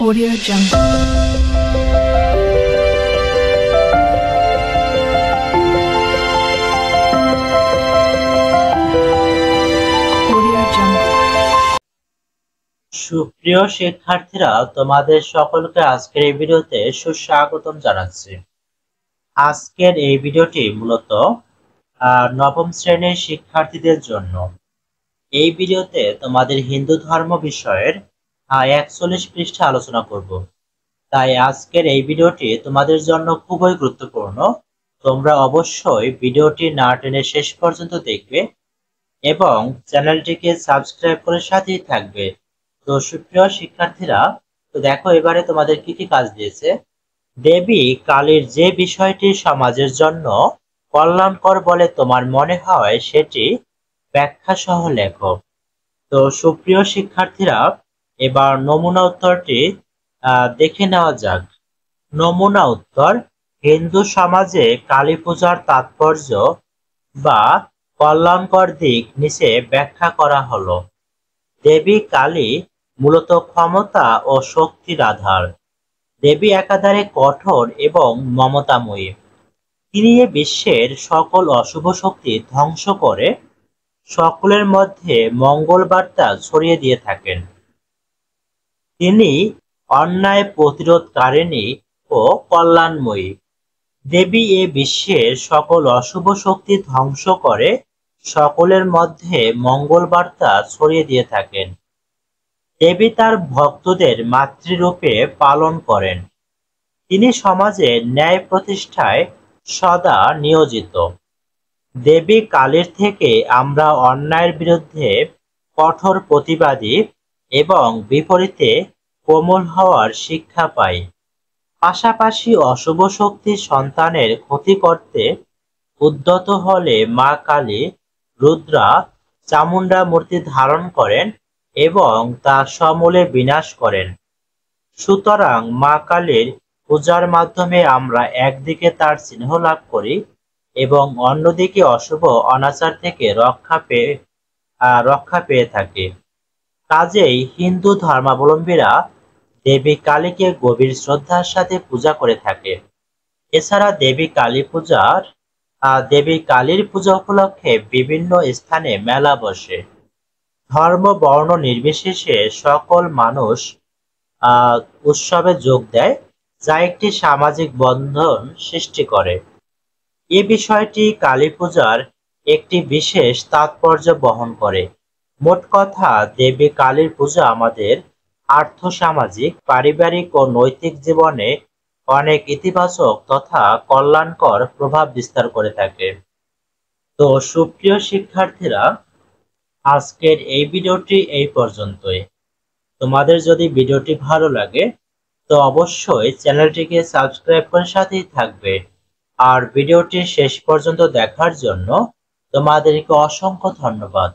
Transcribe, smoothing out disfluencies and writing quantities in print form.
Audio Jungle. সুপ্রিয় শিক্ষার্থীরা, তোমাদের সকলকে আজকের এই ভিডিওতে সুস্বাগতম জানাচ্ছি। আজকের এই ভিডিওটি মূলত নবম শ্রেণীর শিক্ষার্থীদের জন্য। এই ভিডিওতে তোমাদের হিন্দু ধর্ম বিষয়ের 41 পৃষ্ঠা আলোচনা করব। তাই আজকের এই ভিডিওটি তোমাদের জন্য খুবই গুরুত্বপূর্ণ। তোমরা অবশ্যই ভিডিওটি না টেনে শেষ পর্যন্ত দেখবে এবং চ্যানেলটিকে সাবস্ক্রাইব করে সাথেই থাকবে। তো সুপ্রিয় শিক্ষার্থীরা, তো দেখো এবারে তোমাদের কি কি কাজ দিয়েছে। দেবী কালীর যে বিষয়টি সমাজের জন্য কল্যাণকর বলে তোমার মনে হয় সেটি ব্যাখ্যা সহ লেখো। তো সুপ্রিয় শিক্ষার্থীরা, এবার নমুনা উত্তরটি দেখে নেওয়া যাক। নমুনা উত্তর: হিন্দু সমাজে কালী পূজার তাৎপর্য বা কল্যাণকর দিক নিচে ব্যাখ্যা করা হলো। দেবী কালী মূলত ক্ষমতা ও শক্তির আধার। দেবী একাধারে কঠোর এবং মমতাময়ী। তিনি এ বিশ্বের সকল অশুভ শক্তি ধ্বংস করে সকলের মধ্যে মঙ্গল বার্তা ছড়িয়ে দিয়ে থাকেন। তিনি অন্যায় প্রতিরোধকারিণী ও কল্যাণময়ী। দেবী এ বিশ্বের সকল অশুভ শক্তি ধ্বংস করে সকলের মধ্যে মঙ্গল বার্তা ছড়িয়ে দিয়ে থাকেন। দেবী তার ভক্তদের মাতৃরূপে পালন করেন। তিনি সমাজে ন্যায় প্রতিষ্ঠায় সদা নিয়োজিত। দেবী কালীর থেকে আমরা অন্যায়ের বিরুদ্ধে কঠোর প্রতিবাদী এবং বিপরীতে কোমল হওয়ার শিক্ষা পাই। পাশাপাশি অশুভ শক্তি সন্তানের ক্ষতি করতে উদ্যত হলে মা কালী, রুদ্রা, চামুণ্ডা মূর্তি ধারণ করেন এবং তা সমূলে বিনাশ করেন। সুতরাং মা কালীর পূজার মাধ্যমে আমরা একদিকে তার স্নেহ লাভ করি এবং অন্যদিকে অশুভ অনাচার থেকে রক্ষা পেয়ে থাকি। কাজেই হিন্দু ধর্মাবলম্বীরা দেবী কালীকে গভীর শ্রদ্ধার সাথে পূজা করে থাকে। এছাড়া দেবী কালীর পূজা উপলক্ষে বিভিন্ন স্থানে মেলা বসে। ধর্ম বর্ণ নির্বিশেষে সকল মানুষ উৎসবে যোগ দেয়, যা একটি সামাজিক বন্ধন সৃষ্টি করে। এ বিষয়টি কালী পূজার একটি বিশেষ তাৎপর্য বহন করে। মোট কথা, দেবী কালীর পূজা আমাদের আর্থসামাজিক, পারিবারিক ও নৈতিক জীবনে অনেক ইতিবাচক তথা কল্যাণকর প্রভাব বিস্তার করে থাকে। তো সুপ্রিয় শিক্ষার্থীরা, আজকের এই ভিডিওটি এই পর্যন্তই। তোমাদের যদি ভিডিওটি ভালো লাগে তো অবশ্যই চ্যানেলটিকে সাবস্ক্রাইব করে সাথেই থাকবে। আর ভিডিওটি শেষ পর্যন্ত দেখার জন্য তোমাদেরকে অসংখ্য ধন্যবাদ।